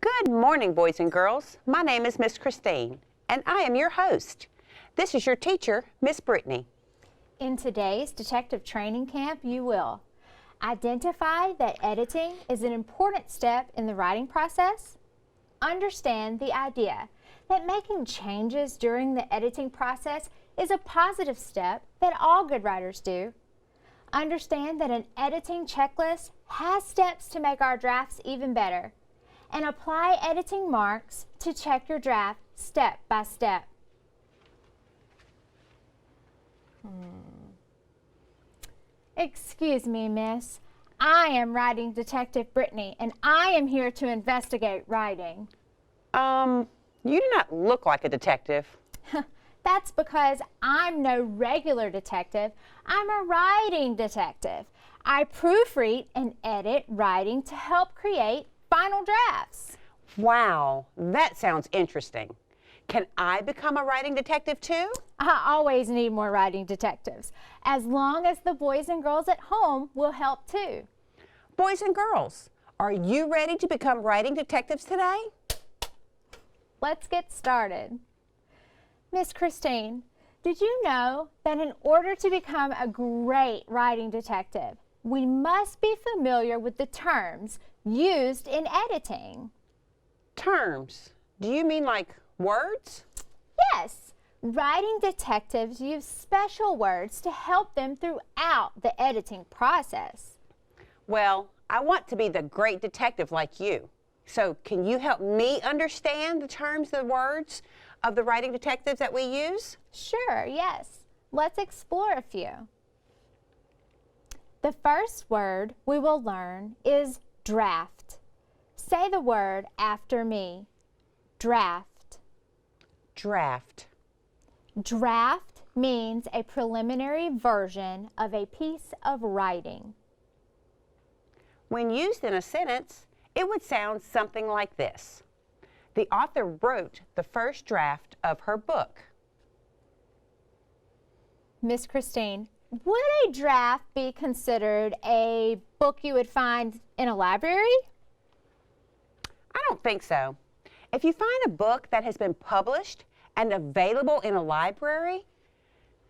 Good morning, boys and girls. My name is Miss Christine, and I am your host. This is your teacher, Miss Brittany. In today's detective training camp, you will identify that editing is an important step in the writing process, understand the idea that making changes during the editing process is a positive step that all good writers do, understand that an editing checklist has steps to make our drafts even better, and apply editing marks to check your draft step by step. Excuse me, miss. I am Writing Detective Brittany, and I am here to investigate writing. You do not look like a detective. That's because I'm no regular detective. I'm a writing detective. I proofread and edit writing to help create final drafts. Wow, that sounds interesting. Can I become a writing detective too? I always need more writing detectives, as long as the boys and girls at home will help too. Boys and girls, are you ready to become writing detectives today? Let's get started. Miss Christine, did you know that in order to become a great writing detective, we must be familiar with the terms used in editing? Terms? Do you mean like words? Yes. Writing detectives use special words to help them throughout the editing process. Well, I want to be the great detective like you. So can you help me understand the terms, the words of the writing detectives that we use? Sure, yes. Let's explore a few. The first word we will learn is draft. Say the word after me. Draft. Draft. Draft means a preliminary version of a piece of writing. When used in a sentence, it would sound something like this. The author wrote the first draft of her book. Miss Christine, would a draft be considered a book you would find in a library? I don't think so. If you find a book that has been published and available in a library,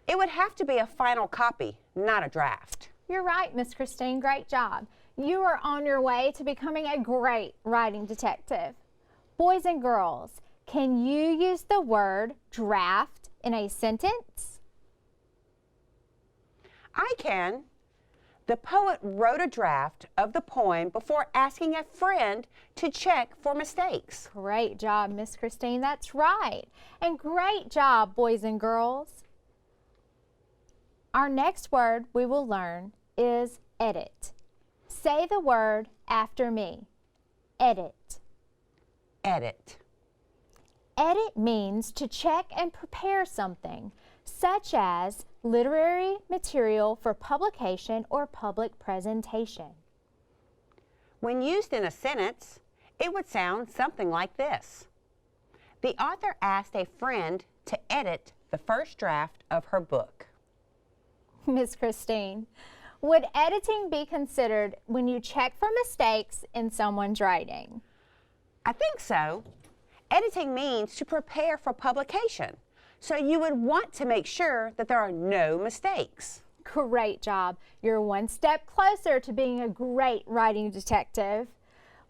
it would have to be a final copy, not a draft. You're right, Miss Christine. Great job. You are on your way to becoming a great writing detective. Boys and girls, can you use the word draft in a sentence? I can. The poet wrote a draft of the poem before asking a friend to check for mistakes. Great job, Miss Christine. That's right. And great job, boys and girls. Our next word we will learn is edit. Say the word after me. Edit. Edit. Edit means to check and prepare something, such as literary material for publication or public presentation. When used in a sentence, it would sound something like this. The author asked a friend to edit the first draft of her book. Miss Christine, would editing be considered when you check for mistakes in someone's writing? I think so. Editing means to prepare for publication, so you would want to make sure that there are no mistakes. Great job. You're one step closer to being a great writing detective.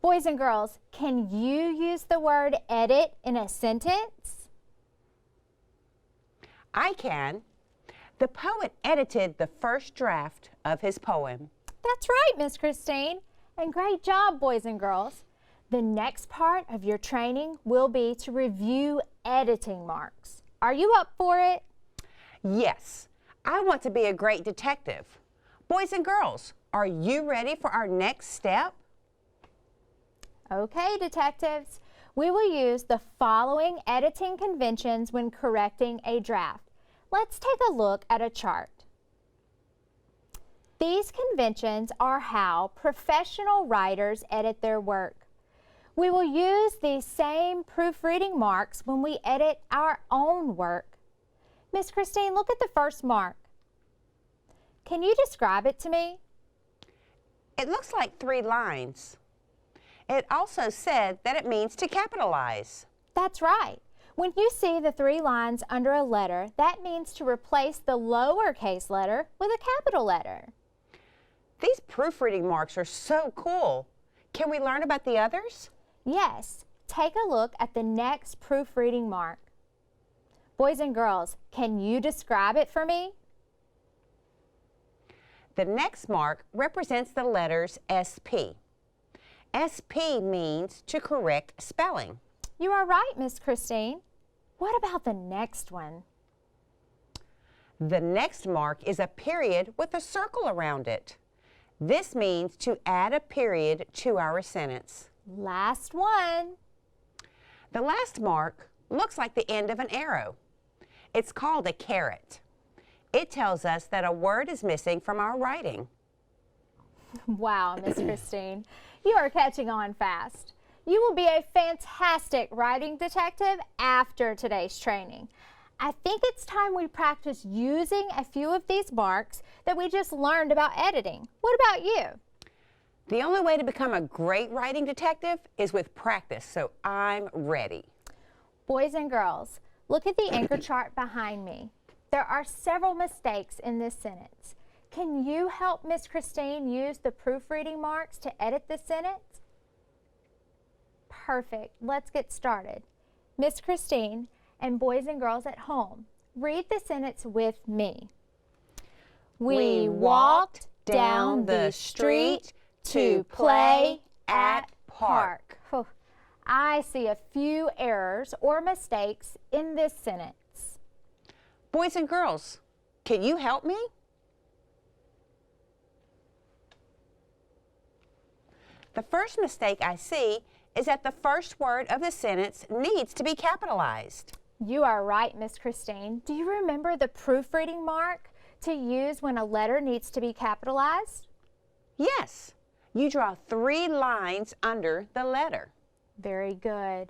Boys and girls, can you use the word edit in a sentence? I can. The poet edited the first draft of his poem. That's right, Miss Christine. And great job, boys and girls. The next part of your training will be to review editing marks. Are you up for it? Yes, I want to be a great detective. Boys and girls, are you ready for our next step? Okay, detectives. We will use the following editing conventions when correcting a draft. Let's take a look at a chart. These conventions are how professional writers edit their work. We will use these same proofreading marks when we edit our own work. Miss Christine, look at the first mark. Can you describe it to me? It looks like 3 lines. It also said that it means to capitalize. That's right. When you see the 3 lines under a letter, that means to replace the lowercase letter with a capital letter. These proofreading marks are so cool. Can we learn about the others? Yes, take a look at the next proofreading mark. Boys and girls, can you describe it for me? The next mark represents the letters SP. SP means to correct spelling. You are right, Miss Christine. What about the next one? The next mark is a period with a circle around it. This means to add a period to our sentence. Last one. The last mark looks like the end of an arrow. It's called a caret. It tells us that a word is missing from our writing. Wow, Miss Christine, you are catching on fast. You will be a fantastic writing detective after today's training. I think it's time we practice using a few of these marks that we just learned about editing. What about you? The only way to become a great writing detective is with practice, so I'm ready. Boys and girls, look at the anchor chart behind me. There are several mistakes in this sentence. Can you help Miss Christine use the proofreading marks to edit this sentence? Perfect. Let's get started. Miss Christine and boys and girls at home, read the sentence with me. We walked down the street to play at park. Oh, I see a few errors or mistakes in this sentence. Boys and girls, can you help me? The first mistake I see is that the first word of the sentence needs to be capitalized. You are right, Miss Christine. Do you remember the proofreading mark to use when a letter needs to be capitalized? Yes, you draw 3 lines under the letter. Very good.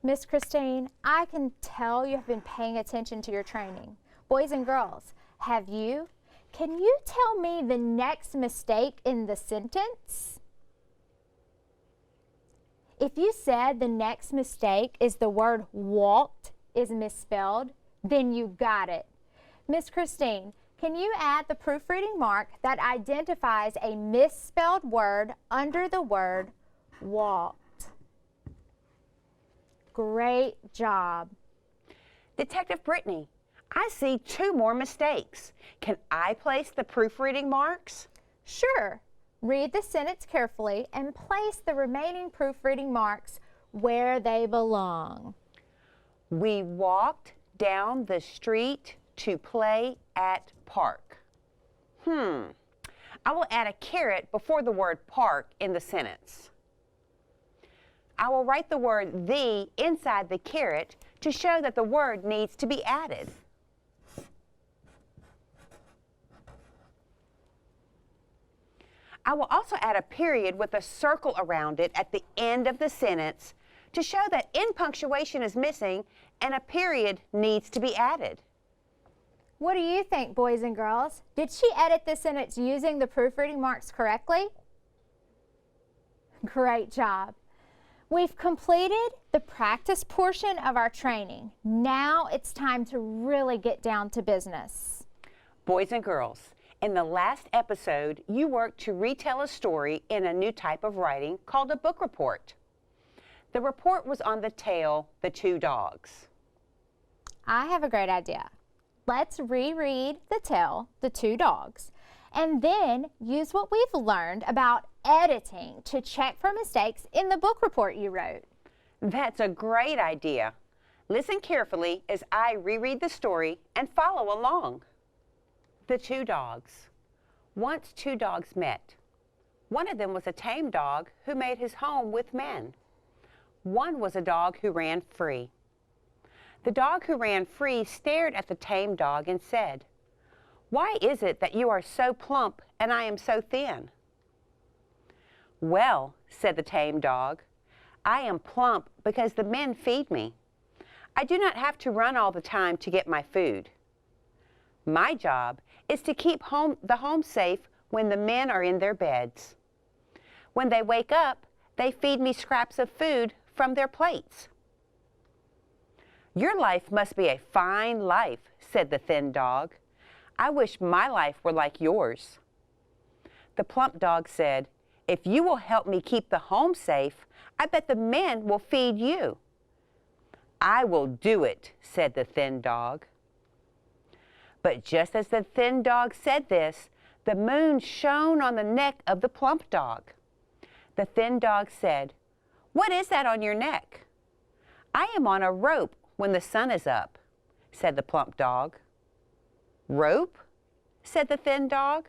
Miss Christine, I can tell you have been paying attention to your training. Boys and girls, have you? Can you tell me the next mistake in the sentence? If you said the next mistake is the word walked is misspelled, then you got it. Miss Christine, can you add the proofreading mark that identifies a misspelled word under the word walked? Great job. Detective Brittany, I see 2 more mistakes. Can I place the proofreading marks? Sure. Read the sentence carefully and place the remaining proofreading marks where they belong. We walked down the street to play at park. I will add a caret before the word park in the sentence. I will write the word the inside the caret to show that the word needs to be added. I will also add a period with a circle around it at the end of the sentence to show that end punctuation is missing and a period needs to be added. What do you think, boys and girls? Did she edit this sentence using the proofreading marks correctly? Great job. We've completed the practice portion of our training. Now it's time to really get down to business. Boys and girls, in the last episode, you worked to retell a story in a new type of writing called a book report. The report was on the tale, The 2 Dogs. I have a great idea. Let's reread the tale, The 2 Dogs, and then use what we've learned about editing to check for mistakes in the book report you wrote. That's a great idea. Listen carefully as I reread the story and follow along. The 2 Dogs. Once 2 dogs met. One of them was a tame dog who made his home with men. One was a dog who ran free. The dog who ran free stared at the tame dog and said, "Why is it that you are so plump and I am so thin?" "Well," said the tame dog, "I am plump because the men feed me. I do not have to run all the time to get my food. My job is to keep the home safe when the men are in their beds. When they wake up, they feed me scraps of food from their plates. Your life must be a fine life, said the thin dog. I wish my life were like yours. The plump dog said, if you will help me keep the home safe, I bet the men will feed you. I will do it, said the thin dog. But just as the thin dog said this, the moon shone on the neck of the plump dog. The thin dog said, what is that on your neck? I am on a rope when the sun is up, said the plump dog. Rope? Said the thin dog.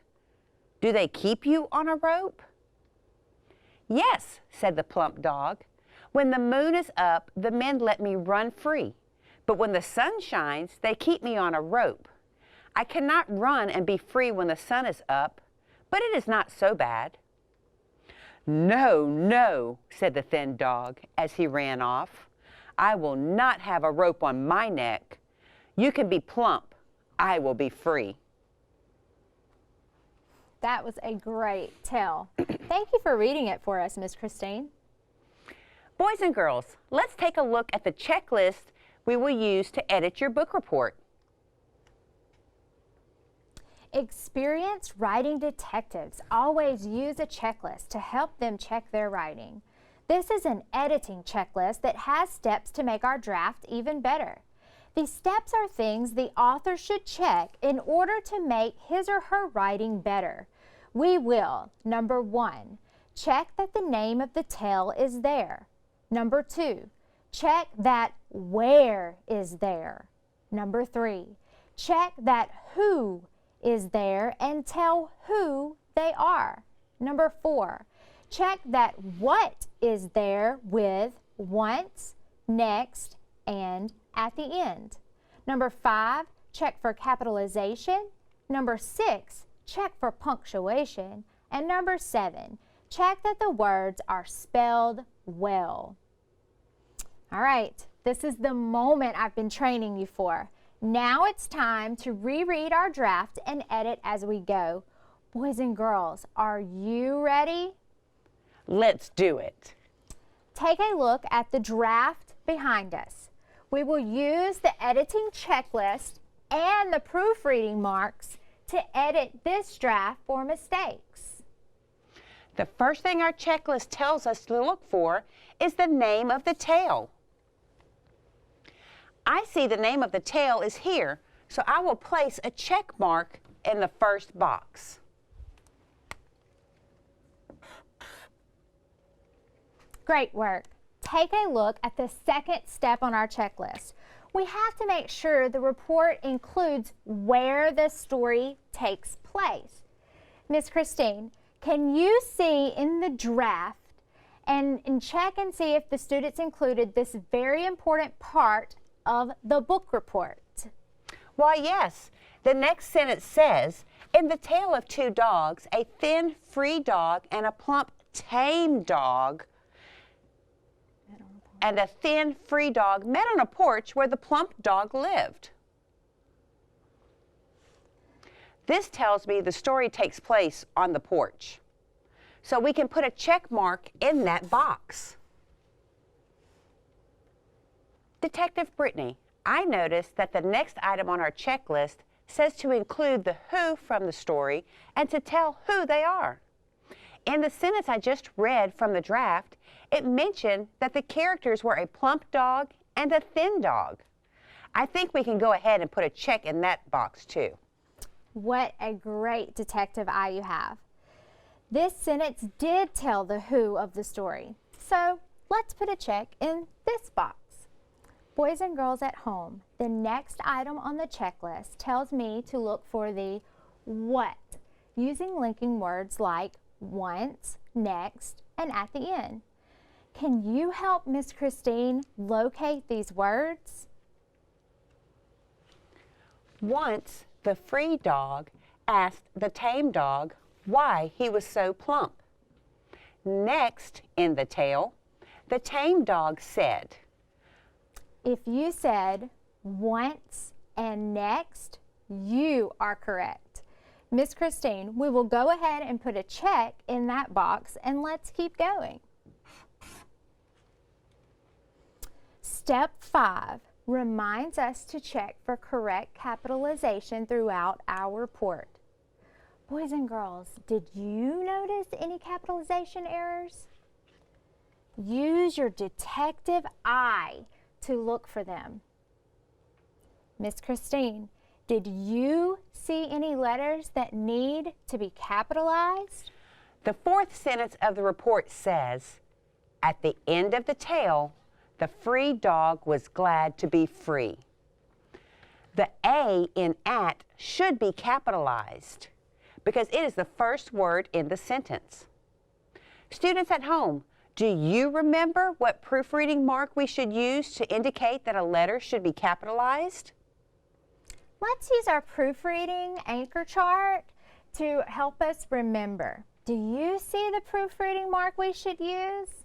Do they keep you on a rope? Yes, said the plump dog. When the moon is up, the men let me run free. But when the sun shines, they keep me on a rope. I cannot run and be free when the sun is up, but it is not so bad. No, no, said the thin dog as he ran off. I will not have a rope on my neck. You can be plump. I will be free. That was a great tale. Thank you for reading it for us, Miss Christine. Boys and girls, let's take a look at the checklist we will use to edit your book report. Experienced writing detectives always use a checklist to help them check their writing. This is an editing checklist that has steps to make our draft even better. These steps are things the author should check in order to make his or her writing better. We will, number 1, check that the name of the tale is there. Number 2, check that where is there. Number 3, check that who is there and tell who they are. Number 4, check that what is there with once, next, and at the end. Number 5, check for capitalization. Number 6, check for punctuation. And number 7, check that the words are spelled well. All right, this is the moment I've been training you for. Now it's time to reread our draft and edit as we go. Boys and girls, are you ready? Let's do it. Take a look at the draft behind us. We will use the editing checklist and the proofreading marks to edit this draft for mistakes. The first thing our checklist tells us to look for is the name of the tale. I see the name of the tale is here, so I will place a check mark in the first box. Great work. Take a look at the second step on our checklist. We have to make sure the report includes where the story takes place. Miss Christine, can you see in the draft and check and see if the students included this very important part of the book report? Why, yes. The next sentence says, in the tale of two dogs, a thin, free dog and a plump, tame dog and a thin, free dog met on a porch where the plump dog lived. This tells me the story takes place on the porch. So we can put a check mark in that box. Detective Brittany, I noticed that the next item on our checklist says to include the who from the story and to tell who they are. In the sentence I just read from the draft, it mentioned that the characters were a plump dog and a thin dog. I think we can go ahead and put a check in that box too. What a great detective eye you have. This sentence did tell the who of the story. So let's put a check in this box. Boys and girls at home, the next item on the checklist tells me to look for the what, using linking words like once, next, and at the end. Can you help Miss Christine locate these words? Once, the free dog asked the tame dog why he was so plump. Next in the tale, the tame dog said, if you said once and next, you are correct. Miss Christine, we will go ahead and put a check in that box and let's keep going. Step 5 reminds us to check for correct capitalization throughout our report. Boys and girls, did you notice any capitalization errors? Use your detective eye to look for them. Miss Christine, did you see any letters that need to be capitalized? The fourth sentence of the report says, "At the end of the tale, the free dog was glad to be free." The A in at should be capitalized because it is the first word in the sentence. Students at home, do you remember what proofreading mark we should use to indicate that a letter should be capitalized? Let's use our proofreading anchor chart to help us remember. Do you see the proofreading mark we should use?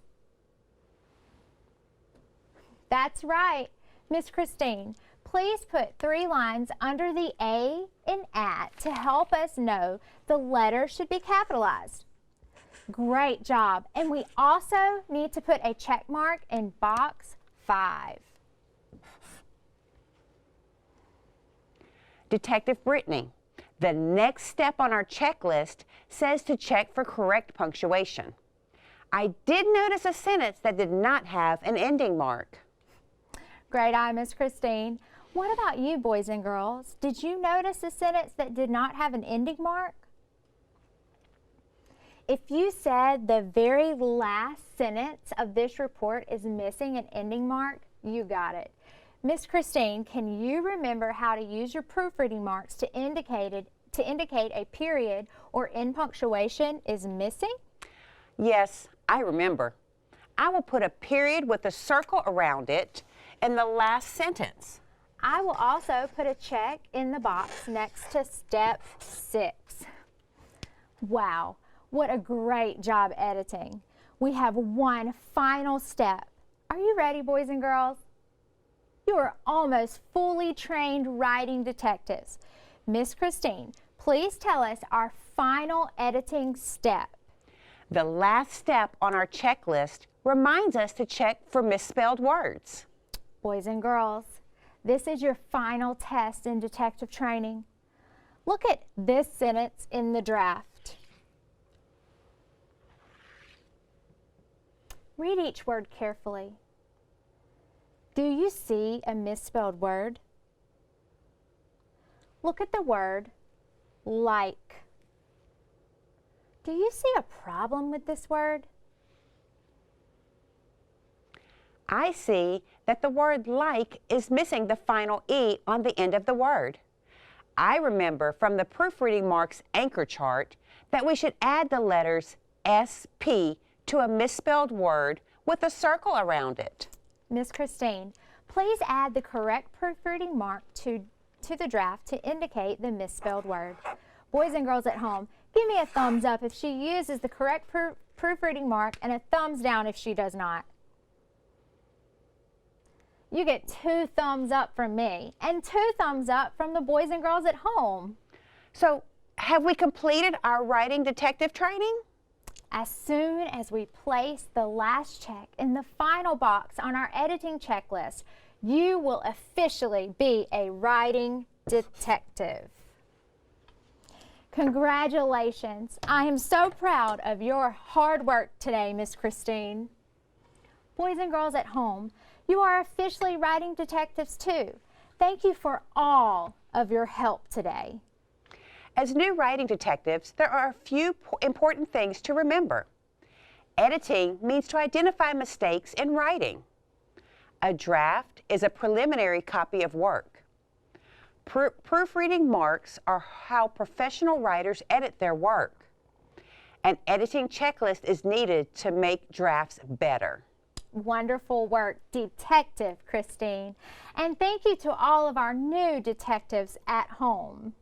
That's right. Miss Christine, please put 3 lines under the A in at to help us know the letter should be capitalized. Great job. And we also need to put a check mark in box 5. Detective Brittany, the next step on our checklist says to check for correct punctuation. I did notice a sentence that did not have an ending mark. Great eye, Miss Christine. What about you, boys and girls? Did you notice a sentence that did not have an ending mark? If you said the very last sentence of this report is missing an ending mark, you got it. Miss Christine, can you remember how to use your proofreading marks to indicate a period or end punctuation is missing? Yes, I remember. I will put a period with a circle around it in the last sentence. I will also put a check in the box next to step 6. Wow, what a great job editing. We have one final step. Are you ready, boys and girls? You are almost fully trained writing detectives. Miss Christine, please tell us our final editing step. The last step on our checklist reminds us to check for misspelled words. Boys and girls, this is your final test in detective training. Look at this sentence in the draft. Read each word carefully. Do you see a misspelled word? Look at the word like. Do you see a problem with this word? I see that the word like is missing the final E on the end of the word. I remember from the proofreading marks anchor chart that we should add the letters SP to a misspelled word with a circle around it. Miss Christine, please add the correct proofreading mark to the draft to indicate the misspelled word. Boys and girls at home, give me a thumbs up if she uses the correct proofreading mark and a thumbs down if she does not. You get 2 thumbs up from me and 2 thumbs up from the boys and girls at home. So, have we completed our writing detective training? As soon as we place the last check in the final box on our editing checklist, you will officially be a writing detective. Congratulations. I am so proud of your hard work today, Miss Christine. Boys and girls at home, you are officially writing detectives too. Thank you for all of your help today. As new writing detectives, there are a few important things to remember. Editing means to identify mistakes in writing. A draft is a preliminary copy of work. Proofreading marks are how professional writers edit their work. An editing checklist is needed to make drafts better. Wonderful work, Detective Christine. And thank you to all of our new detectives at home.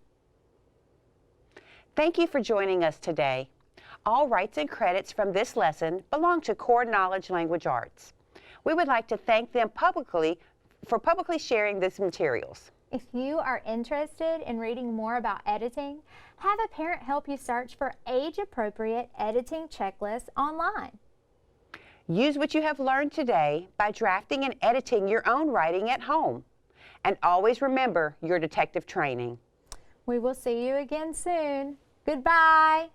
Thank you for joining us today. All rights and credits from this lesson belong to Core Knowledge Language Arts. We would like to thank them publicly for publicly sharing these materials. If you are interested in reading more about editing, have a parent help you search for age-appropriate editing checklists online. Use what you have learned today by drafting and editing your own writing at home. And always remember your detective training. We will see you again soon. Goodbye.